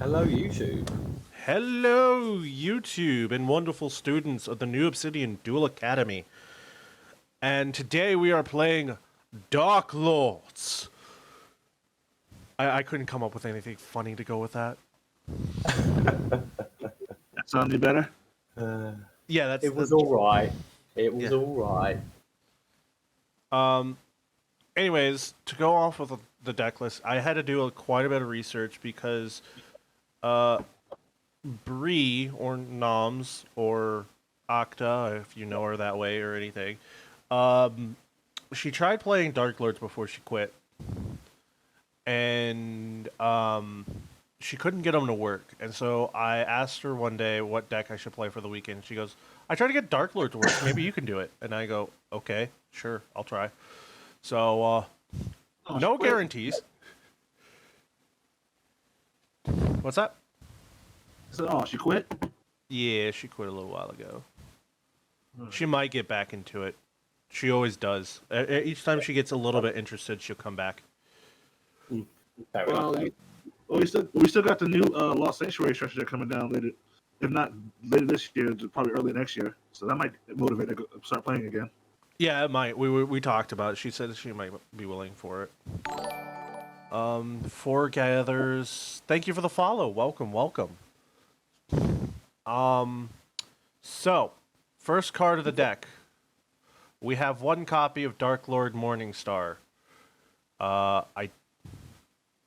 Hello, YouTube. Hello, YouTube and wonderful students of the New Obsidian Duel Academy. And today we are playing Darklords. I couldn't come up with anything funny to go with that. That sounded better. Yeah, that's It was all right. It was Yeah. all right. Anyways, to go off with the deck list, I had to do quite a bit of research because Bree, or Noms, or Octa, if you know her that way or anything, she tried playing Darklords before she quit, and she couldn't get them to work. And so I asked her one day what deck I should play for the weekend. She goes, "I tried to get Darklord to work. Maybe you can do it." And I go, "Okay, sure, I'll try." So no guarantees. What's that? So, she quit? Yeah, she quit a little while ago. She might get back into it. She always does. Each time she gets a little bit interested, she'll come back. Fair Well, enough. we still got the new Lost Sanctuary structure coming down later. If not later this year, probably early next year. So that might motivate her to start playing again. Yeah, it might. We talked about it. She said she might be willing for it. Four gathers. Thank you for the follow. Welcome. So, first card of the deck. We have one copy of Darklord Morningstar. I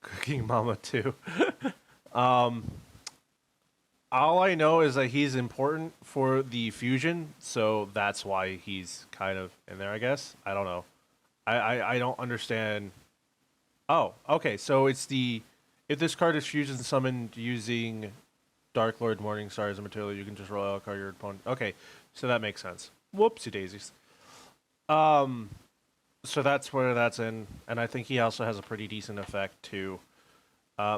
Cooking Mama too. All I know is that he's important for the fusion, so that's why he's kind of in there, I guess. I don't know. I don't understand. Oh, okay. So it's if this card is fusion summoned using Darklord Morningstar as a material, you can just roll out a card your opponent. Okay, so that makes sense. Whoopsie daisies. So that's where that's in, and I think he also has a pretty decent effect too.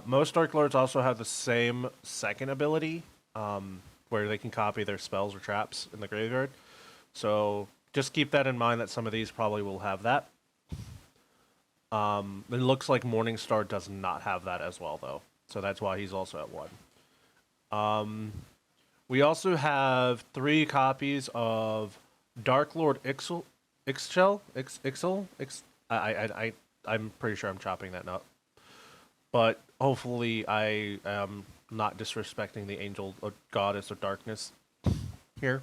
Most Darklords also have the same second ability, where they can copy their spells or traps in the graveyard. So just keep that in mind that some of these probably will have that. It looks like Morningstar does not have that as well, though. So that's why he's also at 1. We also have 3 copies of Darklord I'm pretty sure I'm chopping that up. But hopefully I am not disrespecting the angel or goddess of darkness here.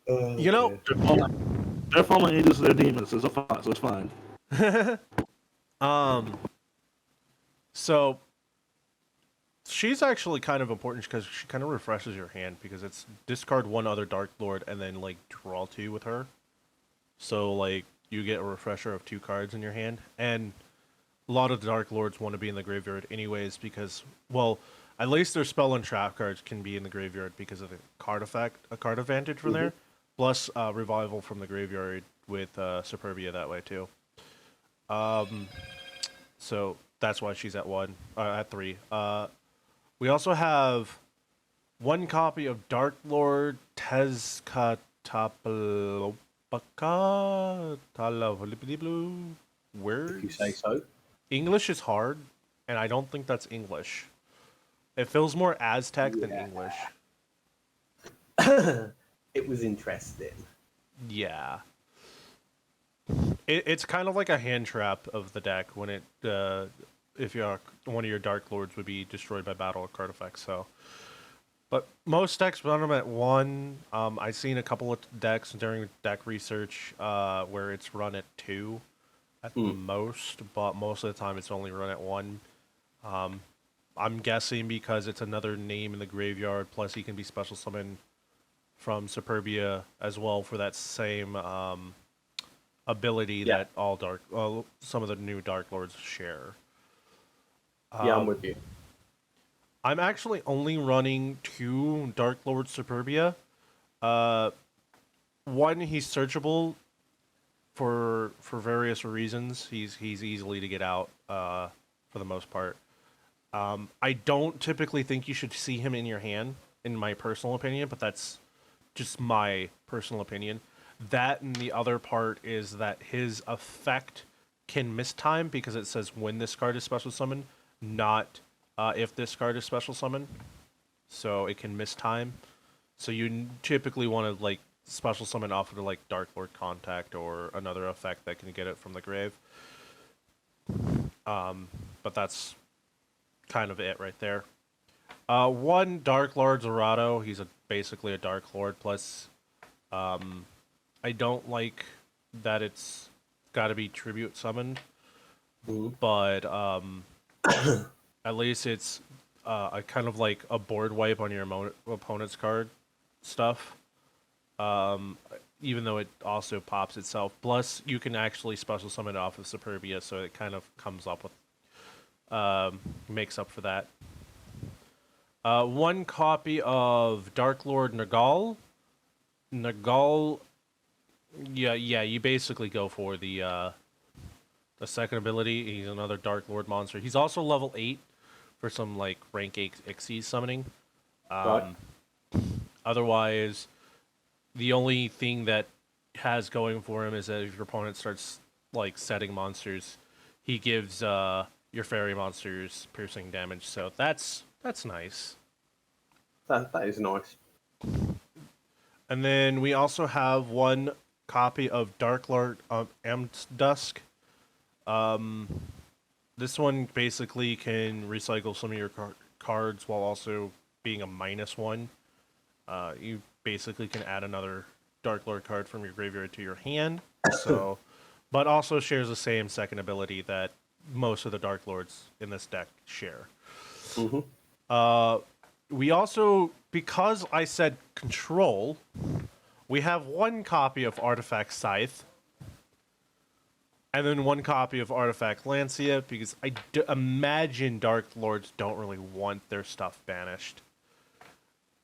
You know, They're fallen angels to their demons, so it's fine. so she's actually kind of important because she kind of refreshes your hand because it's discard one other Dark Lord and then like draw 2 with her. So like you get a refresher of 2 cards in your hand, and a lot of the Dark Lords want to be in the graveyard anyways because, well, at least their spell and trap cards can be in the graveyard because of the card effect, a card advantage from there, plus revival from the graveyard with Superbia that way too. So that's why she's at 1, at 3. We also have 1 copy of Darklord Tezcatlipoca. Words? If you say so. English is hard, and I don't think that's English. It feels more Aztec than English. It was interesting. Yeah. It's kind of like a hand trap of the deck when it, if one of your Dark Lords would be destroyed by battle or card effects. So, but most decks run them at 1. I've seen a couple of decks during deck research where it's run at 2 at the most, but most of the time it's only run at 1. I'm guessing because it's another name in the graveyard, plus he can be special summoned from Superbia as well for that same ability that some of the new Dark Lords share. Yeah, I'm with you. I'm actually only running 2 Dark Lords Superbia. One, he's searchable for various reasons. He's easily to get out for the most part. I don't typically think you should see him in your hand, in my personal opinion, but that's just my personal opinion. That, and the other part is that his effect can miss time because it says when this card is special summoned, not if this card is special summon, so it can miss time. So you typically want to like special summon off of like Darklord Contact or another effect that can get it from the grave. But that's kind of it right there. One Darklord Zerato. He's basically a Darklord. Plus, I don't like that it's got to be tribute summoned, but at least it's a kind of like a board wipe on your opponent's card stuff. Even though it also pops itself. Plus, you can actually special summon it off of Superbia, so it kind of comes up with makes up for that. One copy of Darklord Nagal. Nagal, yeah, you basically go for the second ability. He's another Darklord monster. He's also level 8 for some like rank 8 Xyz summoning. Right. Otherwise, the only thing that has going for him is that if your opponent starts like setting monsters, he gives your fairy monsters piercing damage. So that's nice. That is nice. And then we also have one copy of Darklord Dusk. This one basically can recycle some of your cards while also being a -1. You basically can add another Darklord card from your graveyard to your hand. So, but also shares the same second ability that most of the Darklords in this deck share. We also, because I said control, we have one copy of Artifact Scythe. And then one copy of Artifact Lancia, because I imagine Darklords don't really want their stuff banished.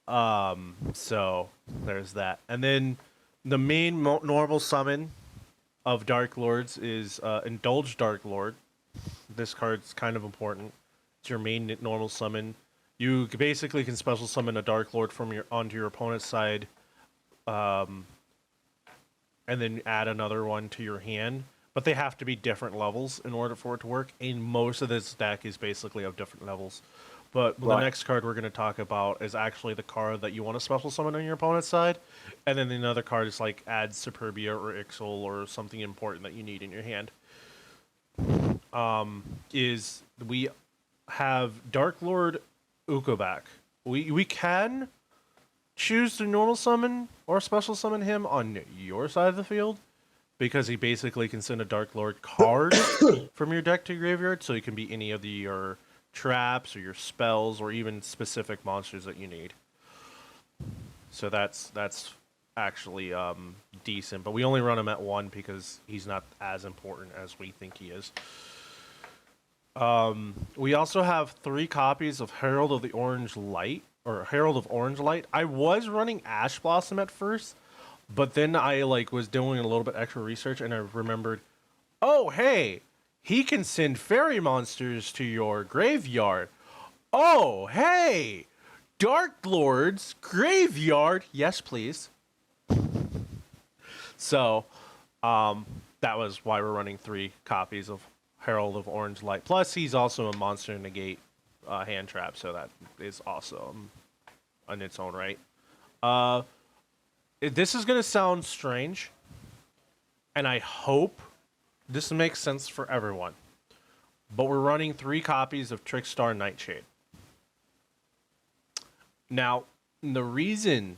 So there's that. And then the main normal summon of Darklords is Indulge Darklord. This card's kind of important. It's your main normal summon. You basically can special summon a Darklord from onto your opponent's side, and then add another one to your hand. But they have to be different levels in order for it to work. And most of this deck is basically of different levels. But the next card we're going to talk about is actually the card that you want to special summon on your opponent's side. And then another card is like adds Superbia or Ixal or something important that you need in your hand. Is we have Darklord Ukobak. We can choose to normal summon or special summon him on your side of the field, because he basically can send a Darklord card from your deck to your graveyard, so he can be any of your traps or your spells or even specific monsters that you need. So that's actually decent, but we only run him at 1 because he's not as important as we think he is. We also have 3 copies of Herald of the Orange Light, or Herald of Orange Light. I was running Ash Blossom at first, but then I was doing a little bit extra research and I remembered, oh hey, he can send fairy monsters to your graveyard. Oh hey, Darklord's graveyard. Yes, please. So, that was why we're running 3 copies of Herald of Orange Light. Plus, he's also a monster negate hand trap, so that is awesome on its own right. This is going to sound strange, and I hope this makes sense for everyone. But we're running 3 copies of Trickstar Nightshade. Now, the reason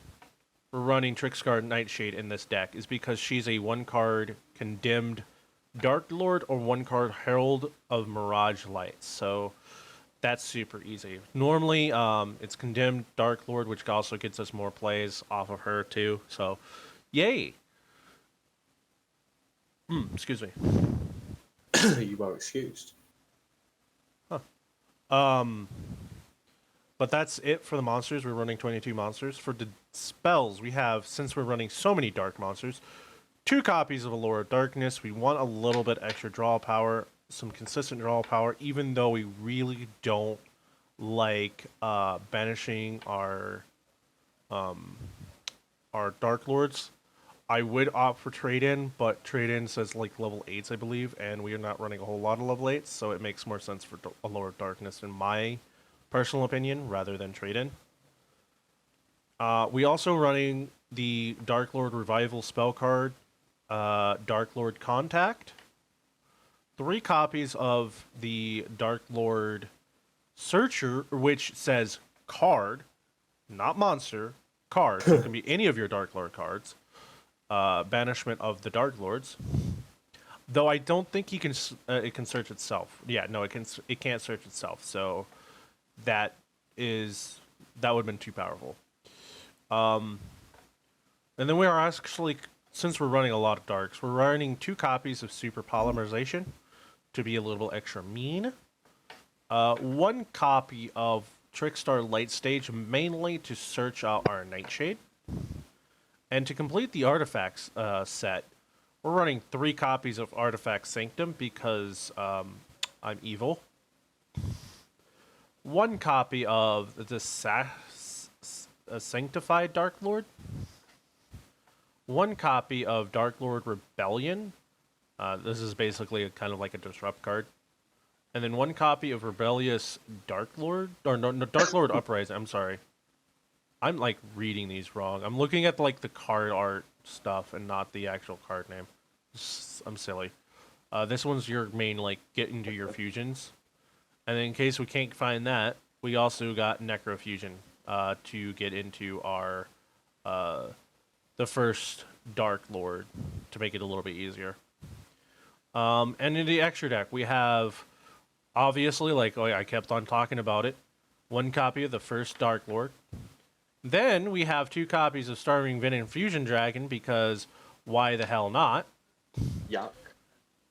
we're running Trickstar Nightshade in this deck is because she's a 1-card condemned Darklord or 1-card Herald of Mirage Light. So that's super easy. Normally, it's condemned Darklord, which also gets us more plays off of her too. So, yay! Excuse me. You are excused. But that's it for the monsters. We're running 22 monsters. For the spells, we have, since we're running so many dark monsters, 2 copies of Allure of Darkness. We want a little bit extra draw power, some consistent draw power, even though we really don't like banishing our Dark Lords. I would opt for trade-in, but trade-in says like level 8s, I believe, and we are not running a whole lot of level 8s, so it makes more sense for a Lord of Darkness, in my personal opinion, rather than trade-in. We also running the Darklord Revival spell card, Darklord Contact. 3 copies of the Darklord Searcher, which says card, not monster, card. So it can be any of your Darklord cards. Banishment of the Darklords. Though I don't think it can search itself. Yeah, no, it can't search itself. So that would have been too powerful. And then we are actually, since we're running a lot of darks, we're running 2 copies of Super Polymerization to be a little extra mean. 1 copy of Trickstar Light Stage, mainly to search out our Nightshade. And to complete the artifacts set, we're running 3 copies of Artifact Sanctum because I'm evil. 1 copy of the Sanctified Darklord. 1 copy of Darklord Rebellion. This is basically kind of like a disrupt card. And then 1 copy of Rebellious Darklord, or no, Darklord Uprising. I'm sorry. I'm like reading these wrong. I'm looking at like the card art stuff and not the actual card name. I'm silly. This one's your main like get into your fusions. And then in case we can't find that, we also got Necrofusion to get into our the first Darklord to make it a little bit easier. And in the extra deck, we have obviously, like I kept on talking about it, 1 copy of the first Darklord. Then we have 2 copies of Starving Venom Fusion Dragon because why the hell not? Yuck.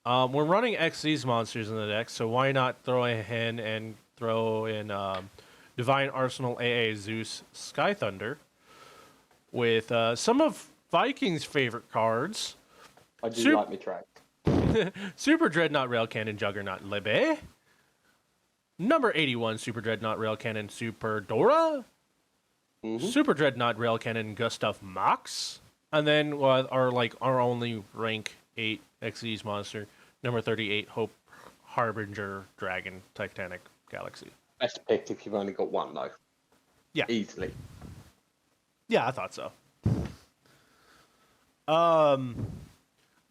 We're running XC's monsters in the deck, so why not throw in and throw in Divine Arsenal AA Zeus Sky Thunder with some of Viking's favorite cards. I do like me track. Super Dreadnought Rail Cannon Juggernaut Lebe. Number 81 Super Dreadnought Rail Cannon Super Dora. Super Dreadnought Rail Cannon Gustav Max. And then our only rank 8 XE's monster, number 38 Hope Harbinger Dragon Titanic Galaxy. Best pick if you've only got 1 though. Yeah. Easily. Yeah, I thought so.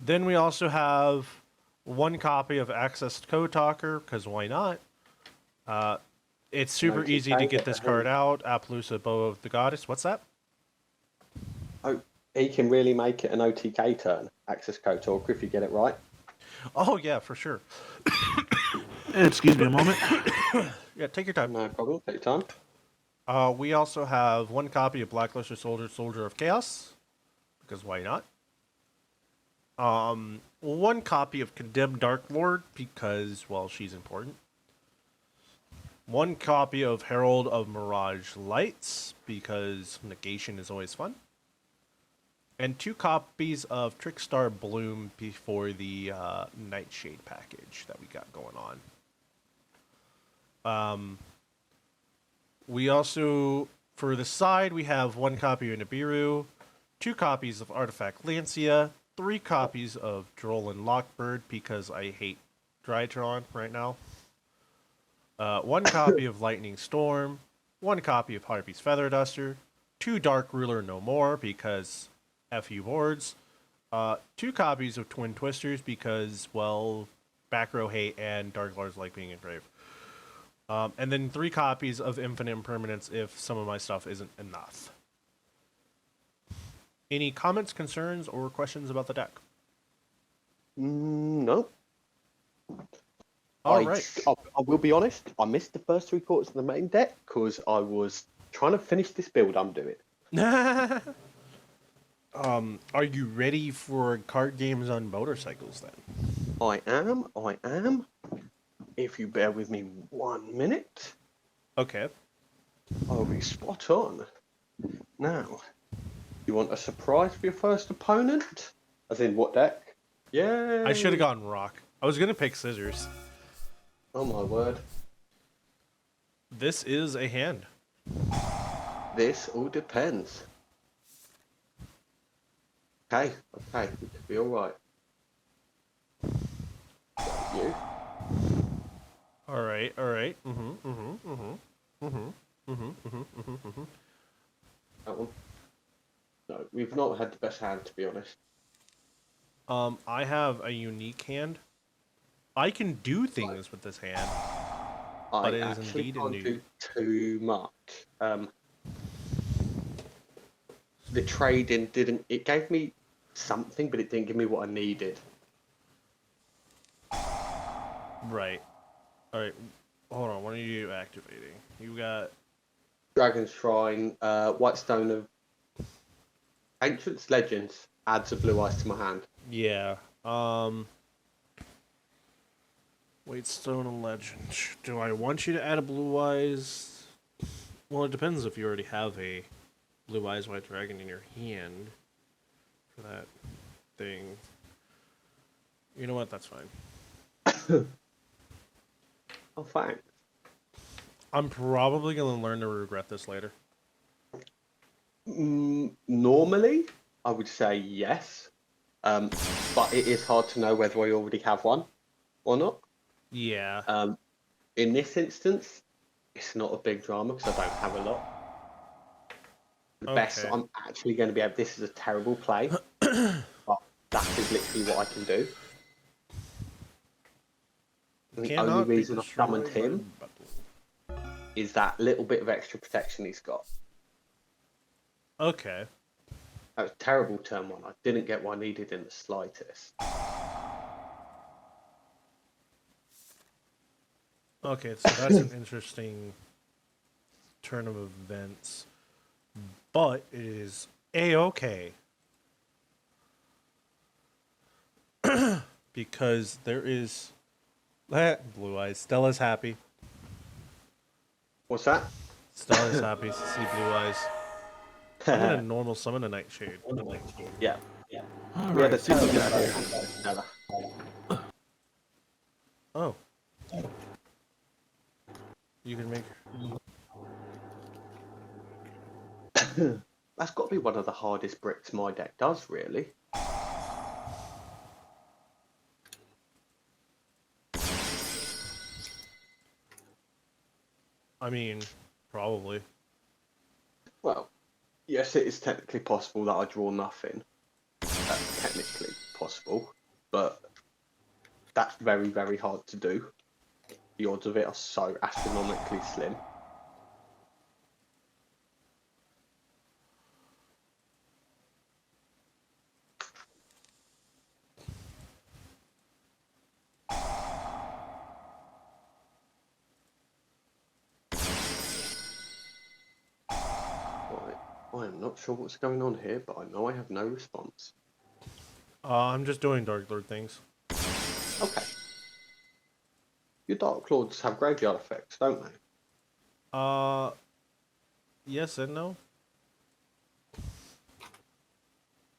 Then we also have 1 copy of Accessed Code Talker, because why not? It's super easy to get this card out. Appaloosa Bow of the Goddess. What's that? Oh, he can really make it an OTK turn, Access Code Talker, if you get it right. Oh, yeah, for sure. Excuse me a moment. Yeah, take your time. No problem, take your time. We also have 1 copy of Blackluster Soldier of Chaos, because why not? 1 copy of Condemned Darklord, because, well, she's important. 1 copy of Herald of Mirage Lights, because negation is always fun. And 2 copies of Trickstar Bloom before the Nightshade package that we got going on. We also, for the side, we have 1 copy of Nibiru, 2 copies of Artifact Lancia, 3 copies of Drollin Lockbird, because I hate Drytron right now. 1 copy of Lightning Storm, 1 copy of Harpy's Feather Duster, 2 Dark Ruler No More, because FU boards, 2 copies of Twin Twisters, because, well, back row hate and Darklords like being engraved. And then 3 copies of Infinite Impermanence if some of my stuff isn't enough. Any comments, concerns, or questions about the deck? No. All right. I will be honest, I missed the first 3 quarters of the main deck because I was trying to finish this build I'm doing. Are you ready for card games on motorcycles then? I am. If you bear with me 1 minute, Okay. I'll be spot on. Now, you want a surprise for your first opponent? As in what deck? Yeah. I should have gone rock. I was going to pick scissors. Oh my word. This is a hand. This all depends. Okay, okay, we could be all right. You? All right, all right. Mm-hmm. That one? No, we've not had the best hand, to be honest. I have a unique hand. I can do things with this hand, I but it is actually indeed a can't new. do too much. The trading didn't. It gave me something, but it didn't give me what I needed. Right. All right. Hold on. What are you activating? You got. Dragon's Shrine, Whitestone of Ancients Legends adds a blue eyes to my hand. Yeah. Wait, Stone and Legend. Do I want you to add a Blue Eyes? Well, it depends if you already have a Blue Eyes White Dragon in your hand for that thing. You know what? That's fine. Oh, thanks. I'm probably going to learn to regret this later. Normally, I would say yes, but it is hard to know whether I already have one or not. Yeah. In this instance, it's not a big drama because I don't have a lot. The best Okay. I'm actually going to be able. This is a terrible play, but that is literally what I can do. And the only Cannot be reason I've summoned destroyed by him battle. is that little bit of extra protection he's got. Okay. That was terrible turn one. I didn't get what I needed in the slightest. Okay, so that's an interesting turn of events. But it is A-okay. Because there is... Blue Eyes. Stella's happy. What's that? Stella's happy to see Blue Eyes. I'm gonna normal summon a Nightshade. Yeah. All We had a right, see if we terrible get turn. here. Stella. Oh. You can make... That's got to be one of the hardest bricks my deck does, really. I mean, probably. Well, yes, it is technically possible that I draw nothing. That's technically possible, but that's very, very hard to do. The odds of it are so astronomically slim. Right. I am not sure what's going on here, but I know I have no response. I'm just doing Darklord things. Okay. Your Darklords have graveyard effects, don't they? Yes and no.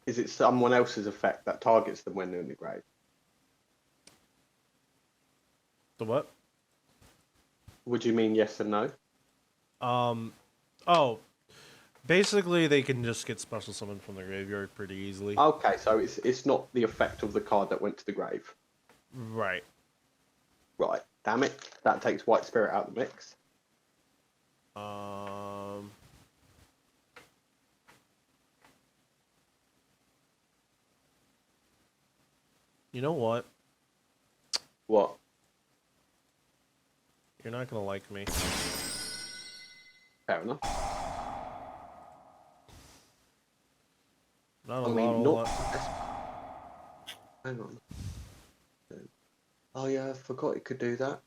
Is it someone else's effect that targets them when they're in the grave? The what? Would you mean yes and no? Oh, basically they can just get special summoned from the graveyard pretty easily. Okay, so it's not the effect of the card that went to the grave. Right. Right. Damn it. That takes White Spirit out of the mix. You know what? What? You're not gonna like me. Fair enough. Not a I mean, lot. not. Hang on. Oh yeah, I forgot he could do that.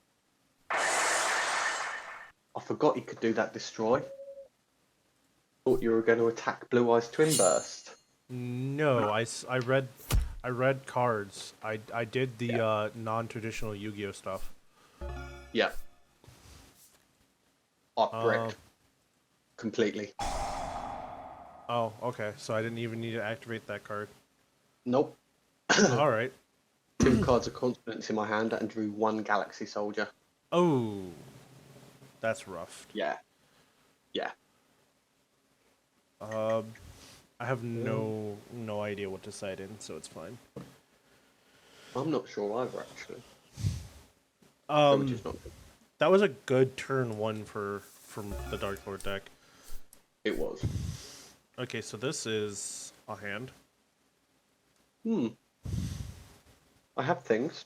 I forgot he could do that destroy. Thought you were going to attack Blue Eyes Twin Burst. No, I read cards. I did the non-traditional Yu-Gi-Oh stuff. Yeah. I bricked. Completely. Oh, okay. So I didn't even need to activate that card. Nope. All right. 2 cards of confidence in my hand and drew 1 Galaxy Soldier. Oh, that's rough. Yeah. Yeah. I have no idea what to side in, so it's fine. I'm not sure either, actually. Which is not good. That was a good turn 1 from the Darklord deck. It was. Okay, so this is a hand. I have things.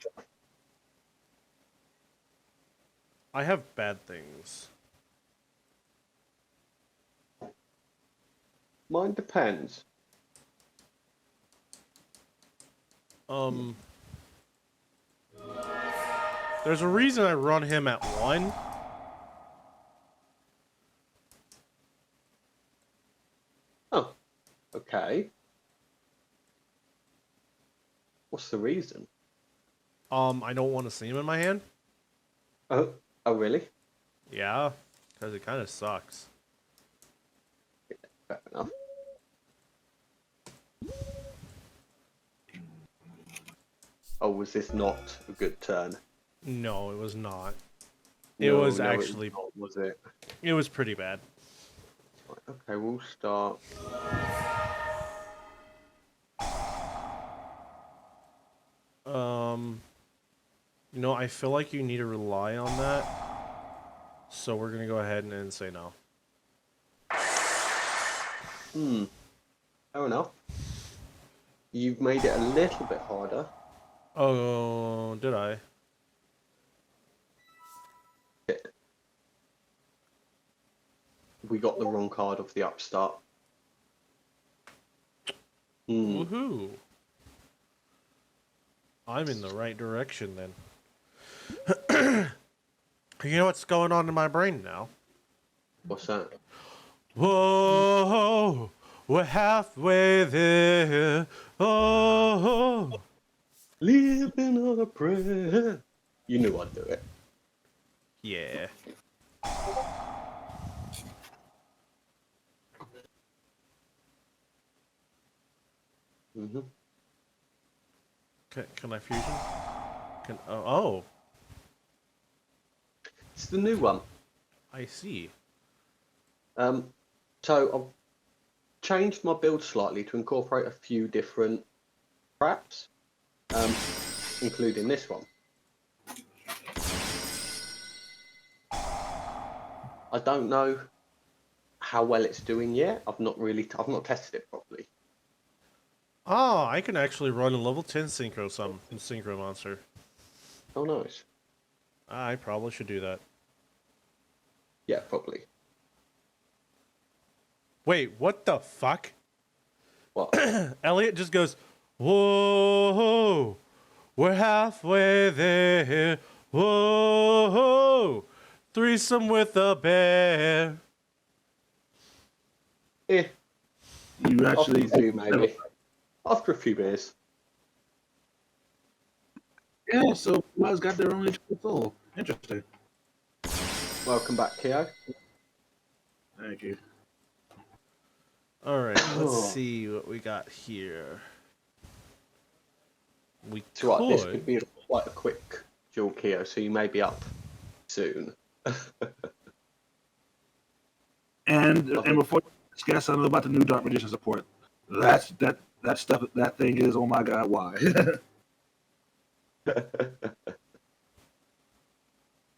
I have bad things. Mine depends. There's a reason I run him at 1. Oh, okay. What's the reason? I don't want to see him in my hand. Oh, really? Yeah, because it kind of sucks. Fair enough. Oh, was this not a good turn? No, it was not. No, was no, actually... It was, not, was it? It was pretty bad. Okay, we'll start. I feel like you need to rely on that. So we're going to go ahead and say no. Fair enough. You've made it a little bit harder. Oh, did I? We got the wrong card of the upstart. Woohoo! I'm in the right direction then. You know what's going on in my brain now? What's that? Whoa, we're halfway there. Oh, Living on a prayer. You knew I'd do it. yeah. Can I fusion? Oh, It's the new one. I see. So I've changed my build slightly to incorporate a few different traps, including this one. I don't know how well it's doing yet. I've not tested it properly. Oh, I can actually run a level 10 synchro monster. Oh, nice. I probably should do that. Yeah, probably. Wait, what the fuck? What? Elliot just goes, whoa, we're halfway there. Whoa, threesome with a bear. Yeah. You After actually a few, maybe. After a few beers. Yeah, so everybody's got their own soul. Interesting. Welcome back, Keo. Thank you. All right, let's see what we got here. This could be quite a quick duel, Keo, so you may be up soon. And before you discuss something about the new Dark Magician support, that thing is, oh my god, why?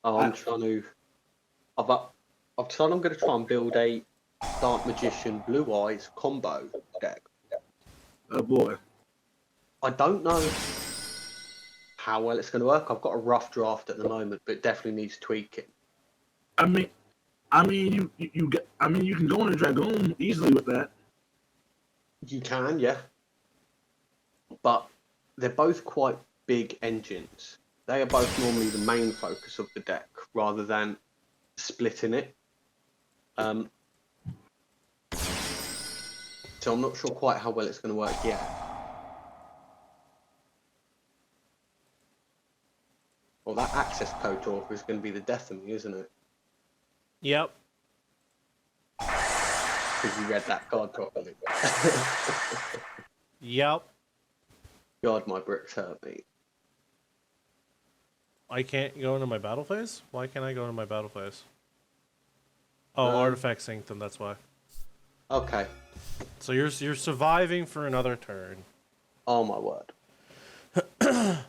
I'm going to try and build a Dark Magician Blue Eyes combo deck. Oh boy. I don't know how well it's going to work. I've got a rough draft at the moment, but it definitely needs tweaking. I mean, you can go into Dragoon easily with that. You can, yeah. But they're both quite big engines. They are both normally the main focus of the deck, rather than splitting it. So I'm not sure quite how well it's going to work yet. Well, that access code talk is going to be the death of me, isn't it? Yep. Because you read that card properly. Yep. God, my bricks hurt me. I can't go into my battle phase? Why can't I go into my battle phase? Oh, Artifact Sanctum, that's why. Okay. So you're surviving for another turn. Oh my word.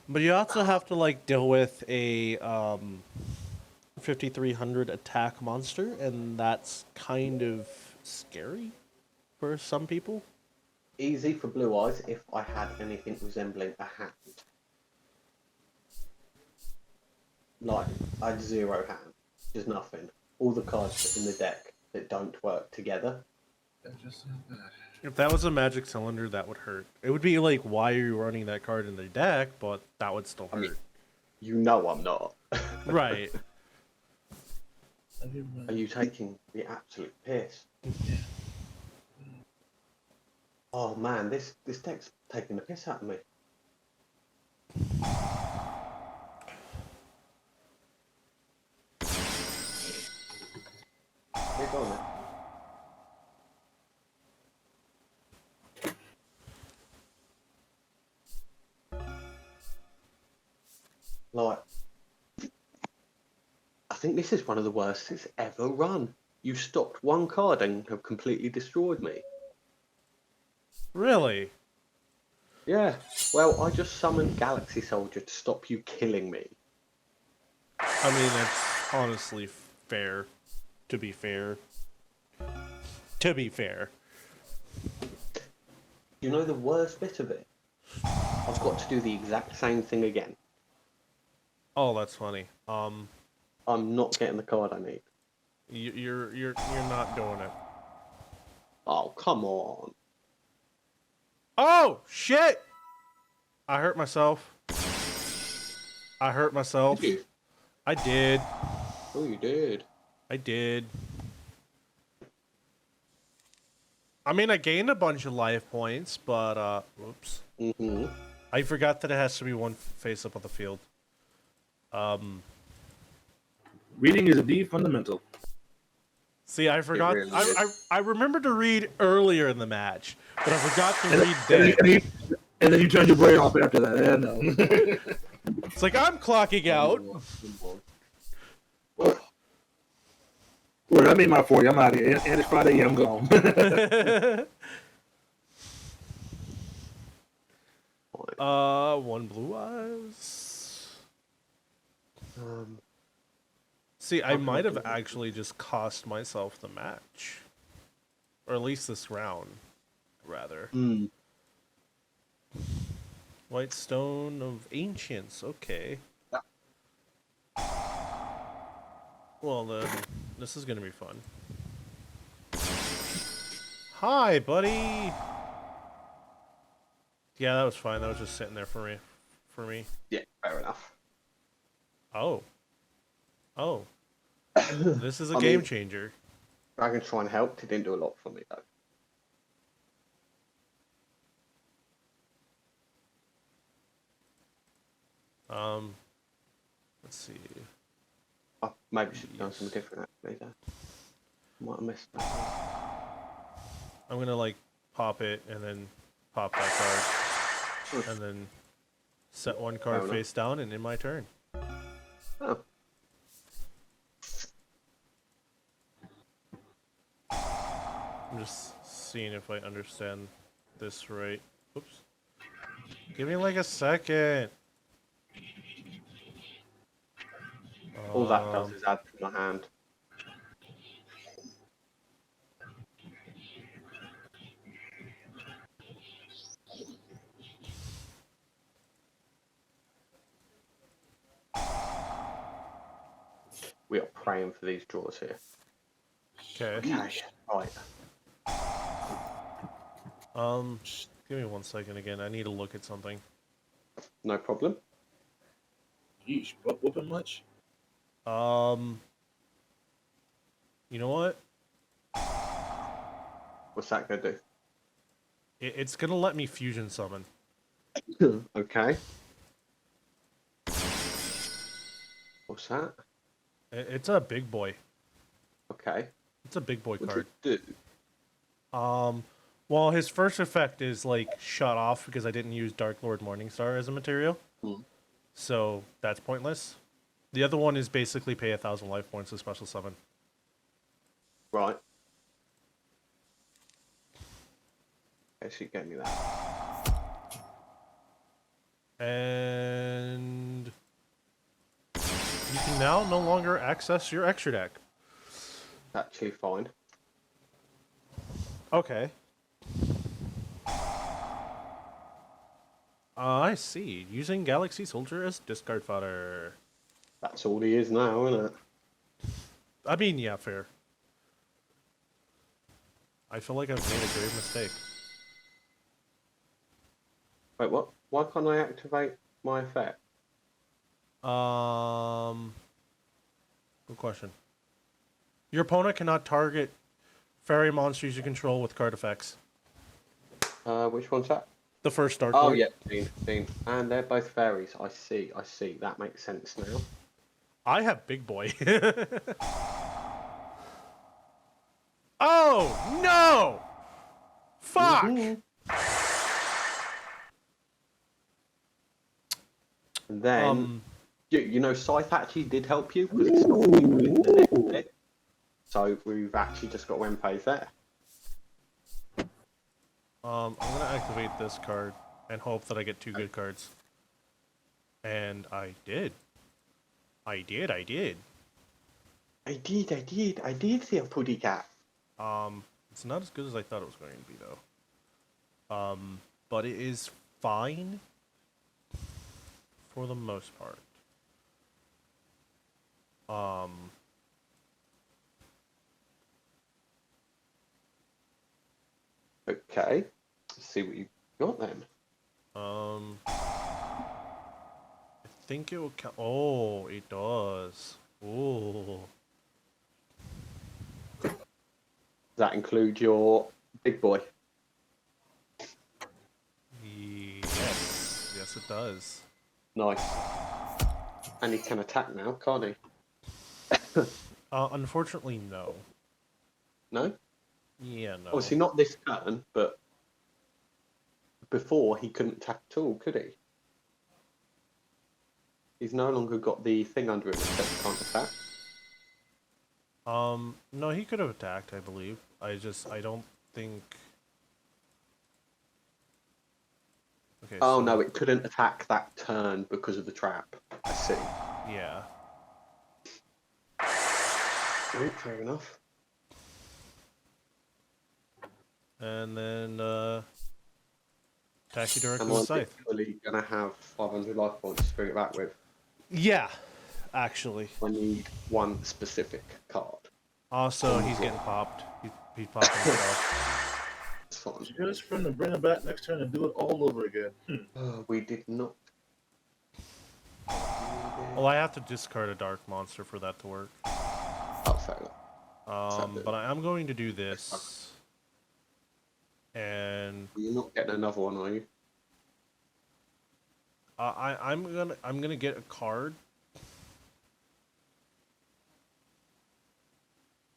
But you also have to like deal with a 5300 attack monster, and that's kind of scary for some people. Easy for Blue Eyes if I had anything resembling a hand. Like, I had 0 hand. Just nothing. All the cards in the deck that don't work together. If that was a magic cylinder, that would hurt. It would be like, why are you running that card in the deck? But that would still hurt. I mean, you know I'm not. Right. Are you taking the absolute piss? Yeah. Oh man, this deck's taking the piss out of me. Get on it. Like, I think this is one of the worst it's ever run. You stopped one card and have completely destroyed me. Really? Yeah. Well, I just summoned Galaxy Soldier to stop you killing me. I mean, that's honestly fair. To be fair. To be fair. You know the worst bit of it? I've got to do the exact same thing again. Oh, that's funny. I'm not getting the card I need. You're not doing it. Oh, come on. Oh shit! I hurt myself. I hurt myself. Did you? I did. Oh, you did. I did. I mean, I gained a bunch of life points, but whoops. Mm-hmm. I forgot that it has to be one face up on the field. Reading is indeed fundamental. See, I forgot. really I remembered to read earlier in the match, but I forgot to And read then, then. and then you turn your brain off after that. Yeah, no. It's like I'm clocking out. Well, I made my 40. I'm out of here. And it's Friday. Yeah, I'm gone. One blue eyes. See, I might have actually just cost myself the match, or at least this round, rather. Mm. White Stone of Ancients. Okay. Yeah. Well, then this is gonna be fun. Hi, buddy. Yeah, that was fine. That was just sitting there for me. Yeah, fair enough. Oh. Oh. This is a game changer. Dragon's helped. It didn't do a lot for me, though. Let's see. I maybe should have done something different, actually, though. Might have missed that. I'm gonna, like, pop it, and then pop that card. And then set one card Fair face down, and in my turn. Oh. I'm just seeing if I understand this right. Oops. Give me like a second. All that does is add to my hand. We are praying for these draws here. Okay. Okay, right. Give me 1 second again. I need to look at something. No problem. Yeesh, whooping much? You know what? What's that gonna do? It's gonna let me fusion summon. Okay. What's that? It's a big boy. Okay. It's a big boy What's card. it do? Well, his first effect is like shut off because I didn't use Darklord Morningstar as a material. Hmm. So that's pointless. The other one is basically pay 1,000 life points to special summon. Right. Okay, so you gave me that. And you can now no longer access your extra deck. Actually fine. Okay. I see. Using Galaxy Soldier as discard fodder. That's all he is now, isn't it? I mean, yeah, fair. I feel like I've made a grave mistake. Wait, what? Why can't I activate my effect? Good question. Your opponent cannot target fairy monsters you control with card effects. Which one's that? The first Dark Oh Lord. yeah, seen. And they're both fairies. I see. That makes sense now. I have Big Boy. Oh, no! Fuck! Mhm. And then, you know, Scythe actually did help you because it stopped you winning the next bit. So we've actually just got win phase there. I'm gonna activate this card and hope that I get 2 good cards. And I did. I did. I did see a putty cat. It's not as good as I thought it was going to be, though. But it is fine for the most part. Okay, let's see what you got then. I think it will count. Oh, it does. Oh. Does that include your big boy? Yes. Yes, it does. Nice. And he can attack now, can't he? Unfortunately, no. No? Yeah, no. Obviously not this turn, but before he couldn't attack at all, could he? He's no longer got the thing under him that he can't attack. No, he could have attacked, I believe. I don't think... Okay, Oh so... no, it couldn't attack that turn because of the trap. I see. Yeah. Oh, fair enough. And then, attack you directly And with I'm Scythe. literally gonna have 500 life points to bring it back with. Yeah, actually. I need one specific card. Also, he's getting popped. He's popping himself. It's fine. Just for him to bring him back next turn and do it all over again. We did not. Well, I have to discard a dark monster for that to work. Oh, fair enough. But I am going to do this. And You're not getting another one, are you? I'm gonna get a card.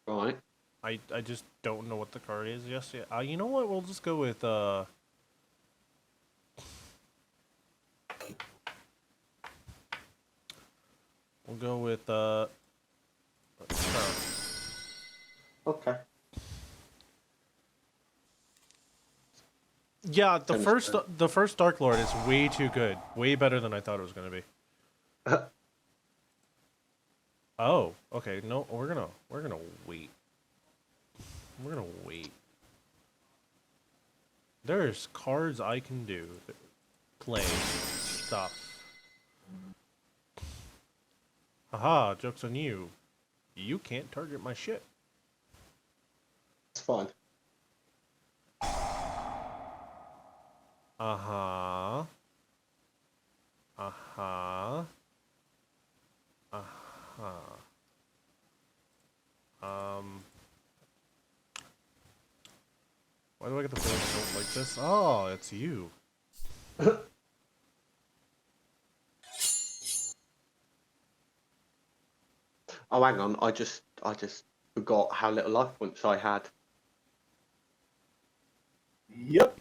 Right. I just don't know what the card is just yet. You know what? We'll just go with we'll go with Scar. Okay. Yeah, the first Darklord is way too good. Way better than I thought it was gonna be. Oh, okay. No, we're gonna wait. We're gonna wait. There's cards I can do. Play stuff. Haha, joke's on you. You can't target my shit. It's fine. Uh-huh. Uh-huh. Uh-huh. Why do I get the feeling I don't like this? Oh, it's you. Oh, hang on. I just forgot how little life points I had. Yep.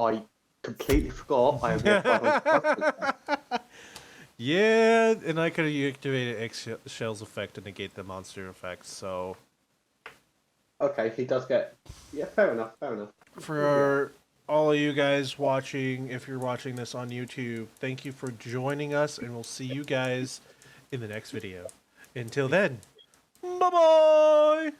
I completely forgot I only had 500 life points. Yeah, and I could have activated X-Shell's effect to negate the monster effects, so... Okay, he does get... Yeah, fair enough, fair enough. for all of you guys watching, if you're watching this on YouTube, thank you for joining us, and we'll see you guys in the next video. Until then, bye-bye!